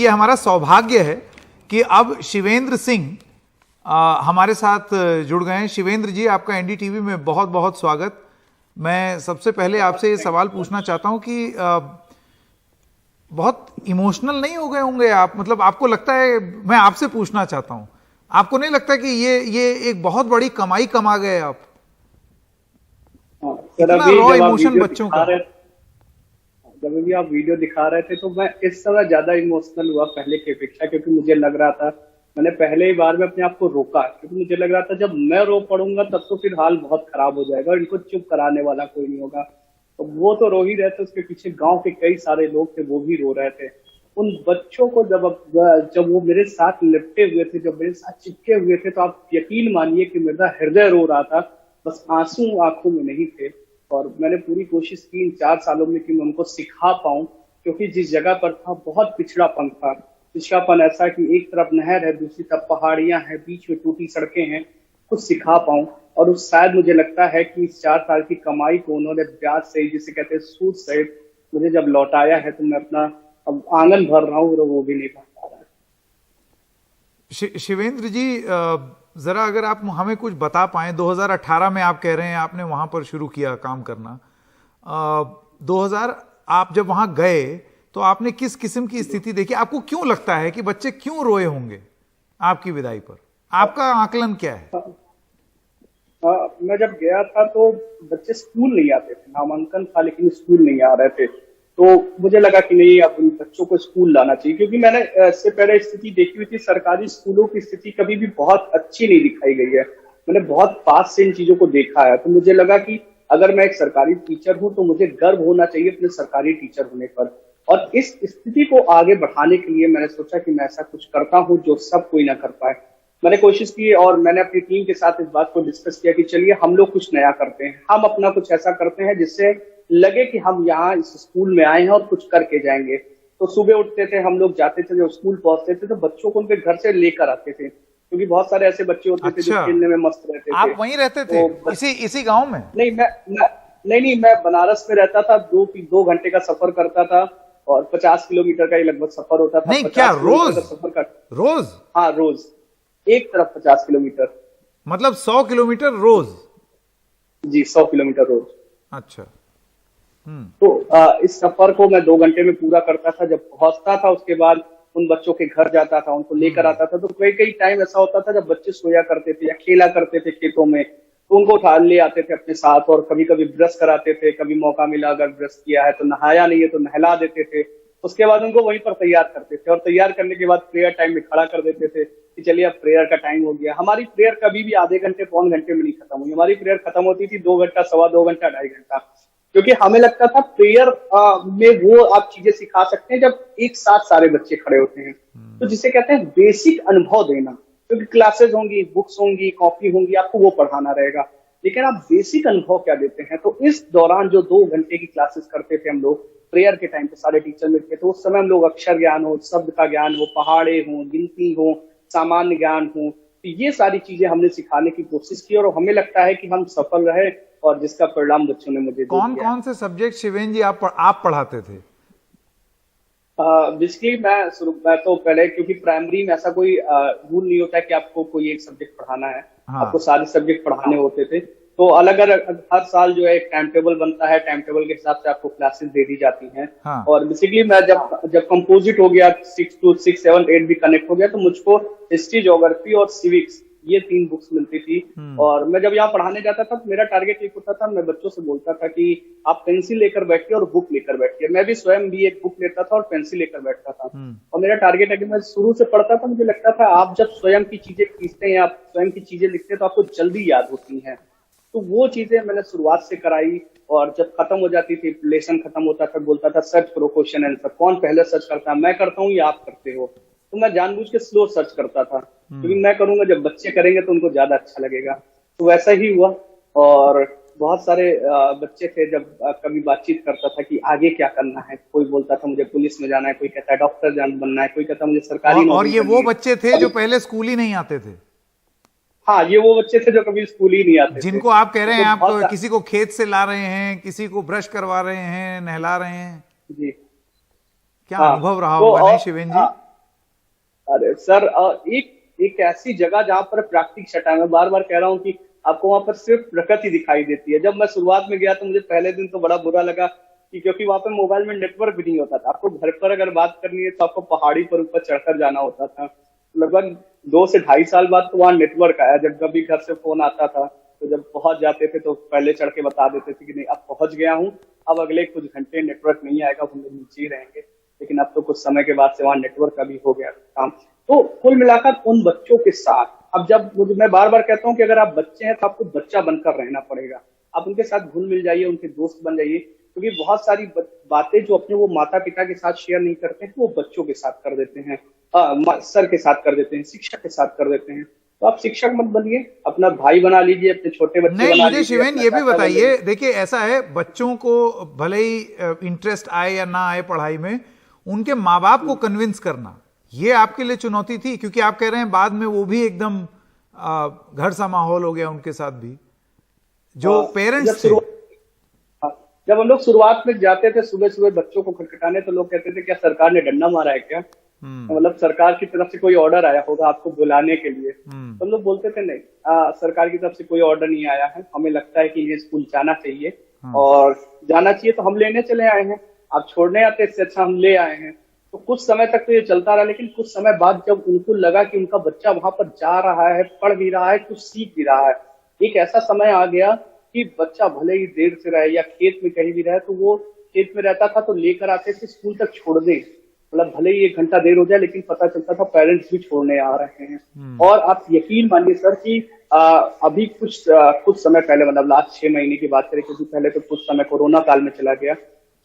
ये हमारा सौभाग्य है कि अब शिवेंद्र सिंह हमारे साथ जुड़ गए हैं। शिवेंद्र जी, आपका एनडीटीवी में बहुत बहुत स्वागत। मैं सबसे पहले आपसे ये सवाल पूछना चाहता हूं कि बहुत इमोशनल नहीं हो गए होंगे आप? मतलब आपको लगता है, मैं आपसे पूछना चाहता हूं, आपको नहीं लगता कि ये एक बहुत बड़ी कमाई कमा गए आप? इतना रॉ इमोशन बच्चों का। जब भी आप वीडियो दिखा रहे थे तो मैं इस समय ज्यादा इमोशनल हुआ पहले की अपेक्षा, क्योंकि मुझे लग रहा था, मैंने पहले ही बार में अपने आप को रोका, क्योंकि मुझे लग रहा था जब मैं रो पड़ूंगा तब तो फिर हाल बहुत खराब हो जाएगा और इनको चुप कराने वाला कोई नहीं होगा। तो वो तो रो ही रहे थे, उसके पीछे गांव के कई सारे लोग थे, वो भी रो रहे थे। उन बच्चों को जब वो मेरे साथ लिपटे हुए थे, जब मेरे साथ चिपके हुए थे, तो आप यकीन मानिए कि मेरा हृदय रो रहा था, बस आंसू आंखों में नहीं थे। और मैंने पूरी कोशिश की इन 4 सालों में कि मैं उनको सिखा पाऊं, क्योंकि जिस जगह पर था बहुत पिछड़ापन था। पिछड़ापन ऐसा कि एक तरफ नहर है, दूसरी तरफ पहाड़ियां हैं, बीच में टूटी सड़कें हैं, कुछ सिखा पाऊं। और उस शायद मुझे लगता है कि इस 4 साल की कमाई को उन्होंने ब्याज सहित, जिसे कहते हैं सूद सहित, मुझे जब लौटाया है तो मैं अपना अब आंगन भर रहा हूँ और वो भी नहीं भर पा रहा है। शिवेंद्र जी, जरा अगर आप हमें कुछ बता पाएं, 2018 में आप कह रहे हैं आपने वहां पर शुरू किया काम करना। 2000 आप जब वहां गए तो आपने किस किस्म की स्थिति देखी? आपको क्यों लगता है कि बच्चे क्यों रोए होंगे आपकी विदाई पर? आपका आकलन क्या है? मैं जब गया था तो बच्चे स्कूल नहीं आते थे, नामांकन था लेकिन स्कूल नहीं आ रहे थे। तो मुझे लगा कि नहीं, अब उन बच्चों को स्कूल लाना चाहिए, क्योंकि मैंने इससे पहले स्थिति देखी हुई थी। सरकारी स्कूलों की स्थिति कभी भी बहुत अच्छी नहीं दिखाई गई है, मैंने बहुत पास से इन चीजों को देखा है। तो मुझे लगा कि अगर मैं एक सरकारी टीचर हूं तो मुझे गर्व होना चाहिए अपने सरकारी टीचर होने पर। और इस स्थिति को आगे बढ़ाने के लिए मैंने सोचा कि मैं ऐसा कुछ करता हूं जो सब कोई ना कर पाए। मैंने कोशिश की और मैंने अपनी टीम के साथ इस बात को डिस्कस किया कि चलिए हम लोग कुछ नया करते हैं, हम अपना कुछ ऐसा करते हैं जिससे लगे कि हम यहाँ इस स्कूल में आए हैं और कुछ करके जाएंगे। तो सुबह उठते थे, हम लोग जाते थे, जब स्कूल पहुंचते थे तो बच्चों को उनके घर से लेकर आते थे, क्योंकि बहुत सारे ऐसे बच्चे होते थे जो खेलने में मस्त रहते थे। आप वहीं रहते थे? तो इसी गांव में? नहीं, मैं बनारस में रहता था। 2 घंटे का सफर करता था और 50 किलोमीटर का ही लगभग सफर होता था। नहीं, क्या रोज? रोज? हाँ, रोज एक तरफ 50 किलोमीटर, मतलब 100 किलोमीटर रोज? जी, 100 किलोमीटर रोज। अच्छा। तो इस सफर को मैं 2 घंटे में पूरा करता था। जब पहुंचता था उसके बाद उन बच्चों के घर जाता था, उनको लेकर आता था। तो कई टाइम ऐसा होता था जब बच्चे सोया करते थे या खेला करते थे खेतों में, तो उनको उठा ले आते थे अपने साथ और कभी कभी ब्रश कराते थे। कभी मौका मिला, अगर ब्रश किया है तो, नहाया नहीं है तो नहला देते थे। उसके बाद उनको वहीं पर तैयार करते थे और तैयार करने के बाद प्रेयर टाइम में खड़ा कर देते थे कि चलिए अब प्रेयर का टाइम हो गया। हमारी प्रेयर कभी भी आधे घंटे, पौन घंटे में नहीं खत्म हुई। हमारी प्रेयर खत्म होती थी 2 घंटा, 2.25 घंटा, 2.5 घंटा, क्योंकि हमें लगता था प्रेयर में वो आप चीजें सिखा सकते हैं जब एक साथ सारे बच्चे खड़े होते हैं। तो जिसे कहते हैं बेसिक अनुभव देना, क्योंकि क्लासेस होंगी, बुक्स होंगी, कॉपी होंगी, आपको वो पढ़ाना रहेगा, लेकिन आप बेसिक अनुभव क्या देते हैं। तो इस दौरान जो 2 घंटे की क्लासेस करते थे हम लोग, प्रेयर के टाइम पे सारे टीचर मिलते थे, उस समय हम लोग अक्षर ज्ञान हो, शब्द का ज्ञान हो, पहाड़े हो, गिनती हो, सामान्य ज्ञान हो, तो ये सारी चीजें हमने सिखाने की कोशिश की और हमें लगता है कि हम सफल रहे और जिसका परिणाम बच्चों ने मुझे दिया। कौन से सब्जेक्ट शिवेंद्र जी आप पढ़ाते थे? बेसिकली मैं तो पहले, क्योंकि प्राइमरी में ऐसा कोई रूल नहीं होता है कि आपको कोई एक सब्जेक्ट पढ़ाना है। हाँ। आपको सारे सब्जेक्ट पढ़ाने होते थे। तो अलग अलग हर साल जो है एक टाइम टेबल बनता है, टाइम टेबल के हिसाब से आपको क्लासेस दे दी जाती हैं। हाँ। और बेसिकली मैं जब कंपोजिट हो गया, 6 to 6, 7, 8 भी कनेक्ट हो गया, तो मुझको हिस्ट्री, ज्योग्राफी और सिविक्स, ये 3 बुक्स मिलती थी। और मैं जब यहाँ पढ़ाने जाता था तो मेरा टारगेट एक होता था, मैं बच्चों से बोलता था कि आप पेंसिल लेकर बैठिए और बुक लेकर बैठिए। मैं भी स्वयं भी एक बुक लेता था और पेंसिल लेकर बैठता था। और मेरा टारगेट है कि मैं शुरू से पढ़ता था, मुझे लगता था आप जब स्वयं की चीजें खींचते हैं, आप स्वयं की चीजें लिखते हैं तो आपको जल्दी याद होती हैं। तो वो चीजें मैंने शुरुआत से कराई। और जब खत्म हो जाती थी, लेसन खत्म होता था, बोलता था सर्च करो क्वेश्चन आंसर, कौन पहले सर्च करता है, मैं करता हूँ या आप करते हो। तो मैं जानबूझ के स्लो सर्च करता था, क्योंकि मैं करूंगा, जब बच्चे करेंगे तो उनको ज्यादा अच्छा लगेगा। तो वैसा ही हुआ। और बहुत सारे बच्चे थे, जब कभी बातचीत करता था कि आगे क्या करना है, कोई बोलता था मुझे पुलिस में जाना है, कोई कहता है डॉक्टर बनना है, कोई कहता है मुझे सरकारी। और ये वो बच्चे थे जो पहले स्कूल ही नहीं आते थे? हाँ, ये वो बच्चे थे जो कभी स्कूल ही नहीं आते, जिनको आप कह रहे हैं आप किसी को खेत से ला रहे हैं, किसी को ब्रश करवा रहे हैं, नहला रहे हैं। जी, क्या अनुभव रहा होगा? नहीं शिवेंद्र जी? अरे सर, एक ऐसी जगह जहाँ पर प्राकृतिक छटा, मैं बार बार कह रहा हूँ कि आपको वहां पर सिर्फ प्रकृति दिखाई देती है। जब मैं शुरुआत में गया तो मुझे पहले दिन तो बड़ा बुरा लगा कि क्योंकि वहां पे मोबाइल में नेटवर्क भी नहीं होता था। आपको घर पर अगर बात करनी है तो आपको पहाड़ी पर ऊपर चढ़कर जाना होता था। लगभग 2 से ढाई साल बाद तो वहाँ नेटवर्क आया। जब कभी घर से फोन आता था तो जब पहुंच जाते थे तो पहले चढ़ के बता देते थे कि नहीं अब पहुंच गया हूँ, अब अगले कुछ घंटे नेटवर्क नहीं आएगा, हम लोग नीचे ही रहेंगे। लेकिन अब तो कुछ समय के बाद से वहाँ नेटवर्क का भी हो गया काम। तो कुल मिलाकर उन बच्चों के साथ, अब जब मैं बार बार कहता हूँ कि अगर आप बच्चे हैं तो आपको बच्चा बनकर रहना पड़ेगा। आप उनके साथ घुल मिल जाइए, उनके दोस्त बन जाइए, क्योंकि बहुत सारी बातें जो अपने वो माता पिता के साथ शेयर नहीं करते हैं वो बच्चों के साथ कर देते हैं, सर के साथ कर देते हैं, शिक्षक के साथ कर देते हैं। तो आप शिक्षक मत बनिए, अपना भाई बना लीजिए, अपने छोटे बच्चे नहीं, बना मुझे लीजिए। शिवेन ये भी बताइए, देखिए ऐसा है, बच्चों को भले ही इंटरेस्ट आए या ना आए पढ़ाई में, उनके माँ बाप को कन्विंस करना ये आपके लिए चुनौती थी, क्योंकि आप कह रहे हैं बाद में वो भी एकदम घर सा माहौल हो गया उनके साथ भी, जो पेरेंट्स थे। जब हम लोग शुरुआत में जाते थे सुबह सुबह बच्चों को खटखटाने, तो लोग कहते थे क्या सरकार ने डंडा मारा है क्या? मतलब सरकार की तरफ से कोई ऑर्डर आया होगा आपको बुलाने के लिए। तो हम लोग बोलते थे नहीं, सरकार की तरफ से कोई ऑर्डर नहीं आया है, हमें लगता है कि ये स्कूल जाना चाहिए और जाना चाहिए तो हम लेने चले आए हैं, आप छोड़ने आते इससे अच्छा हम ले आए हैं। तो कुछ समय तक तो ये चलता रहा, लेकिन कुछ समय बाद जब उनको लगा कि उनका बच्चा वहां पर जा रहा है, पढ़ भी रहा है, कुछ सीख भी रहा है, एक ऐसा समय आ गया कि बच्चा भले ही देर से रहे या खेत में कहीं भी रहे, तो वो खेत में रहता था तो लेकर आते थे स्कूल तक छोड़ने। मतलब भले ही 1 घंटा देर हो जाए, लेकिन पता चलता था पेरेंट्स भी छोड़ने आ रहे हैं। और आप यकीन मानिए सर कि अभी कुछ समय पहले, मतलब लास्ट 6 महीने की बात करें, क्योंकि पहले तो कुछ समय कोरोना काल में चला गया,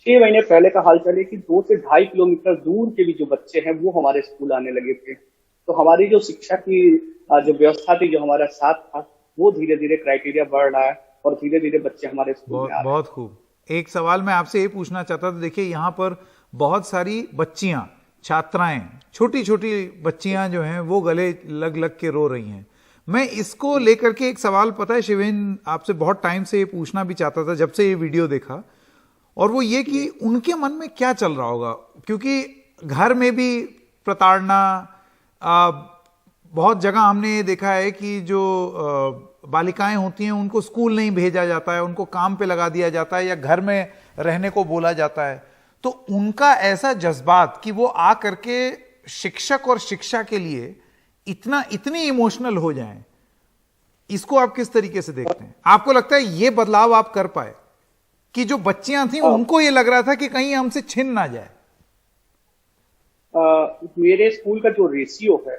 6 महीने पहले का हाल चले कि 2 से ढाई किलोमीटर दूर के भी जो बच्चे हैं वो हमारे स्कूल आने लगे थे। तो हमारी जो शिक्षा की जो व्यवस्था थी, जो हमारा साथ था, वो धीरे धीरे क्राइटेरिया बढ़ रहा है और धीरे धीरे बच्चे हमारे स्कूल में आ रहे हैं। बहुत खूब। एक सवाल मैं आपसे ये पूछना चाहता था, देखिए यहाँ पर बहुत सारी बच्चियां, छात्राएं, छोटी छोटी बच्चियां जो हैं वो गले लग लग के रो रही हैं। मैं इसको लेकर के एक सवाल, पता है शिवेन, आपसे बहुत टाइम से ये पूछना भी चाहता था जब से ये वीडियो देखा, और वो ये कि उनके मन में क्या चल रहा होगा, क्योंकि घर में भी प्रताड़ना, बहुत जगह हमने ये देखा है कि जो बालिकाएं होती हैं उनको स्कूल नहीं भेजा जाता है, उनको काम पे लगा दिया जाता है या घर में रहने को बोला जाता है। तो उनका ऐसा जज्बात कि वो आ करके शिक्षक और शिक्षा के लिए इतनी इमोशनल हो जाएं, इसको आप किस तरीके से देखते हैं? आपको लगता है ये बदलाव आप कर पाए कि जो बच्चियां थी उनको ये लग रहा था कि कहीं हमसे छिन ना जाए? मेरे स्कूल का जो रेशियो है,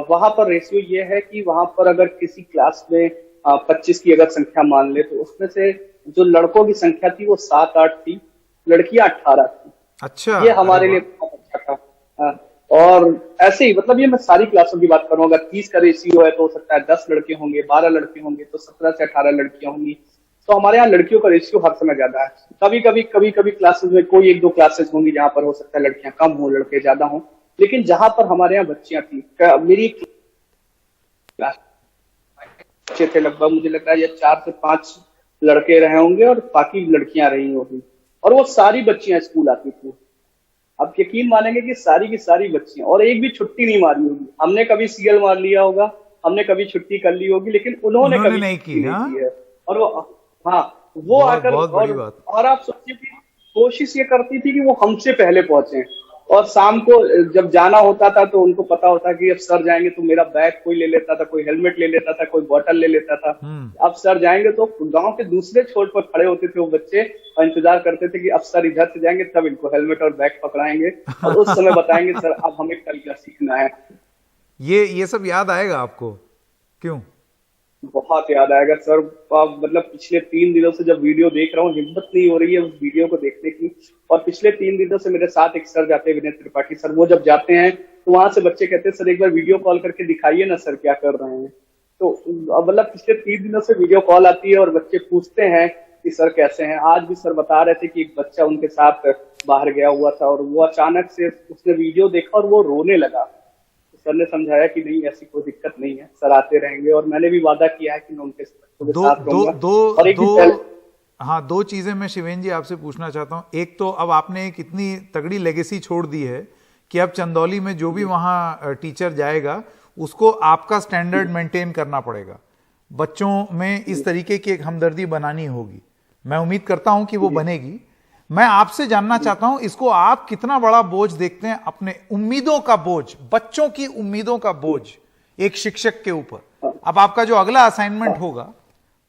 वहां पर रेशियो ये है कि वहां पर अगर किसी क्लास में 25 की अगर संख्या मान ले, तो उसमें से जो लड़कों की संख्या थी वो 7-8 थी, लड़कियां 18 थी। अच्छा, ये हमारे लिए बहुत अच्छा था। और ऐसे ही, मतलब ये मैं सारी क्लासों की बात करूं, अगर 30 का रेशियो है तो हो सकता है 10 लड़के होंगे, 12 लड़के होंगे, तो 17 से 18 लड़कियां होंगी। तो हमारे यहाँ लड़कियों का रेशियो हर समय ज्यादा है। कभी कभी क्लासेस में कोई 1-2 क्लासेस होंगी जहां पर हो सकता है लड़कियां कम हो, लड़के ज्यादा हों, लेकिन जहां पर हमारे यहाँ बच्चियां थी, मेरी क्लास बच्चे थे लगभग, मुझे लग रहा है ये 4 से 5 लड़के रहे होंगे और बाकी लड़कियां रही होंगी, और वो सारी बच्चियां स्कूल आती थी। आप यकीन मानेंगे कि सारी की सारी बच्चियां, और एक भी छुट्टी नहीं मारी होगी। हमने कभी सीएल मार लिया होगा, हमने कभी छुट्टी कर ली होगी, लेकिन उन्होंने कभी नहीं की है। और वो आकर और आप सोचिए कि कोशिश ये करती थी कि वो हमसे पहले पहुंचे, और शाम को जब जाना होता था तो उनको पता होता कि अब सर जाएंगे तो मेरा बैग कोई ले लेता था, कोई हेलमेट ले लेता था, कोई बोतल ले लेता था। अब सर जाएंगे तो गांव के दूसरे छोर पर खड़े होते थे वो बच्चे और इंतजार करते थे कि अब सर इधर से जाएंगे तब इनको हेलमेट और बैग पकड़ाएंगे और उस समय बताएंगे सर अब हमें कल क्या सीखना है। ये सब याद आएगा आपको? क्यों? बहुत याद आएगा सर। मतलब पिछले 3 दिनों से जब वीडियो देख रहा हूँ, हिम्मत नहीं हो रही है उस वीडियो को देखने की। और पिछले 3 दिनों से मेरे साथ एक सर जाते हैं, विनय त्रिपाठी सर, वो जब जाते हैं तो वहां से बच्चे कहते हैं सर एक बार वीडियो कॉल करके दिखाइए ना सर क्या कर रहे हैं। तो मतलब पिछले 3 दिनों से वीडियो कॉल आती है और बच्चे पूछते हैं कि सर कैसे हैं। आज भी सर बता रहे थे कि एक बच्चा उनके साथ बाहर गया हुआ था और वो अचानक से उसने वीडियो देखा और वो रोने लगा। सर ने समझाया कि नहीं ऐसी कोई दिक्कत नहीं है, सर आते रहेंगे, और मैंने भी वादा किया है कि मैं उनके साथ रहूंगा। हाँ, 2 चीजें मैं शिवेन जी आपसे पूछना चाहता हूँ। एक तो अब आपने एक इतनी तगड़ी लेगेसी छोड़ दी है कि अब चंदौली में जो भी वहां टीचर जाएगा उसको आपका स्टैंडर्ड मेंटेन करना पड़ेगा, बच्चों में इस तरीके की एक हमदर्दी बनानी होगी। मैं उम्मीद करता हूं कि वो बनेगी। मैं आपसे जानना चाहता हूं, इसको आप कितना बड़ा बोझ देखते हैं, अपने उम्मीदों का बोझ, बच्चों की उम्मीदों का बोझ एक शिक्षक के ऊपर। अब आपका जो अगला असाइनमेंट होगा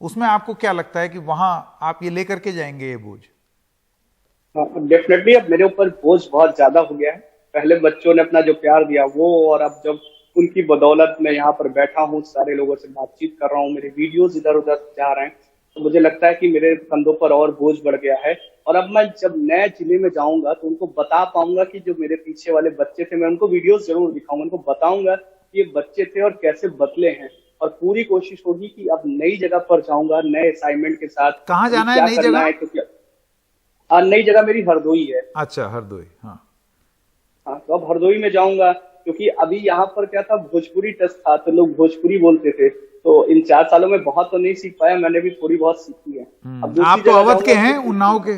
उसमें आपको क्या लगता है कि वहां आप ये लेकर के जाएंगे ये बोझ? डेफिनेटली अब मेरे ऊपर बोझ बहुत ज्यादा हो गया है। पहले बच्चों ने अपना जो प्यार दिया वो, और अब जब उनकी बदौलत मैं यहाँ पर बैठा हूँ, सारे लोगों से बातचीत कर रहा हूँ, मेरे वीडियोस इधर उधर जा रहे हैं, तो मुझे लगता है कि मेरे कंधों पर और बोझ बढ़ गया है। और अब मैं जब नए जिले में जाऊंगा तो उनको बता पाऊंगा कि जो मेरे पीछे वाले बच्चे थे, मैं उनको वीडियोस जरूर दिखाऊंगा, उनको बताऊंगा कि ये बच्चे थे और कैसे बदले हैं। और पूरी कोशिश होगी कि अब नई जगह पर जाऊंगा नए असाइनमेंट के साथ। कहाँ जाना है नई जगह? क्योंकि नई जगह मेरी हरदोई है। अच्छा, हरदोई। हाँ हाँ, तो अब हरदोई में जाऊंगा, क्योंकि अभी यहाँ पर क्या था, भोजपुरी टेस्ट था तो लोग भोजपुरी बोलते थे, तो इन 4 सालों में बहुत तो नहीं सीख पाया, मैंने भी थोड़ी बहुत सीखी है। अब आप तो अवध के हैं, उन्नाव के?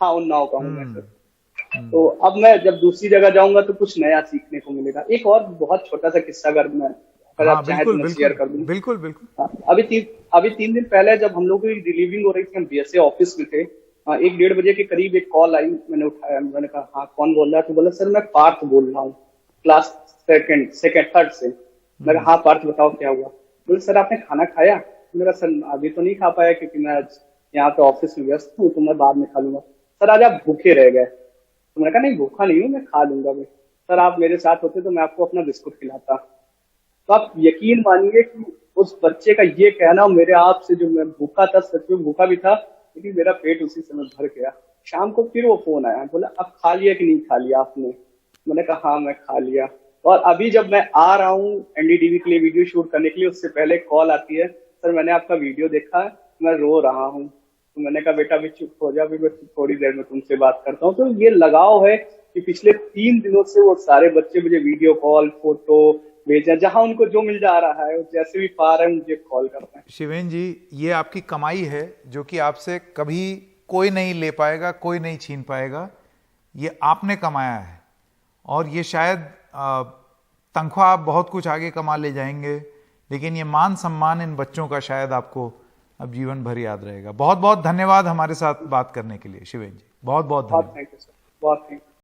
हाँ, उन्नाव का हूँ मैं सर। तो अब मैं जब दूसरी जगह जाऊंगा तो कुछ नया सीखने को मिलेगा। एक और बहुत छोटा सा किस्सा अगर आप चाहें तो मैं शेयर कर दूं। बिल्कुल बिल्कुल। हाँ, अभी 3 दिन पहले जब हम लोग की डिलीवरिंग हो रही थी, हम बीएसए ऑफिस में थे, 1-1:30 बजे के करीब एक कॉल आई। मैंने उठाया, मैंने कहा हाँ कौन बोल रहा है? तो बोला सर मैं पार्थ बोल रहा हूँ, क्लास थर्ड से। मैं कहा हाँ पार्थ बताओ क्या हुआ? बोले सर आपने खाना खाया? मेरा सर अभी तो नहीं खा पाया क्योंकि मैं यहाँ पे ऑफिस में व्यस्त हूँ, तो मैं बाद में खा लूंगा। सर आज आप भूखे रह गए। तो मैंने कहा नहीं भूखा नहीं हूँ, मैं खा लूंगा। मैं सर आप मेरे साथ होते तो मैं आपको अपना बिस्कुट खिलाता। तो आप यकीन मानिए कि उस बच्चे का ये कहना मेरे आप से, जो मैं भूखा था, सच में भूखा भी था, लेकिन मेरा पेट उसी समय भर गया। शाम को फिर वो फोन आया, बोला अब खा लिया कि नहीं खा लिया आपने? मैंने कहा हाँ मैं खा लिया। और अभी जब मैं आ रहा हूँ एनडीटीवी के लिए वीडियो शूट करने के लिए, उससे पहले कॉल आती है, सर मैंने आपका वीडियो देखा, मैं रो रहा हूँ। तो मैंने कहा बेटा अभी चुप हो जा, अभी मैं थोड़ी देर में तुमसे बात करता हूँ। तो ये लगाव है कि पिछले 3 दिनों से वो सारे बच्चे मुझे वीडियो कॉल, फोटो भेजा, जहां उनको जो मिल जा रहा है, जैसे भी पा रहे हैं मुझे कॉल करते हैं। शिवेन जी, ये आपकी कमाई है जो कि आपसे कभी कोई नहीं ले पाएगा, कोई नहीं छीन पाएगा। ये आपने कमाया है, और ये शायद तनख्वाह आप बहुत कुछ आगे कमा ले जाएंगे, लेकिन ये मान सम्मान इन बच्चों का शायद आपको अब जीवन भर याद रहेगा। बहुत बहुत धन्यवाद हमारे साथ बात करने के लिए शिवेन जी, बहुत बहुत धन्यवाद। थैंक यू सर, बहुत थैंक यू।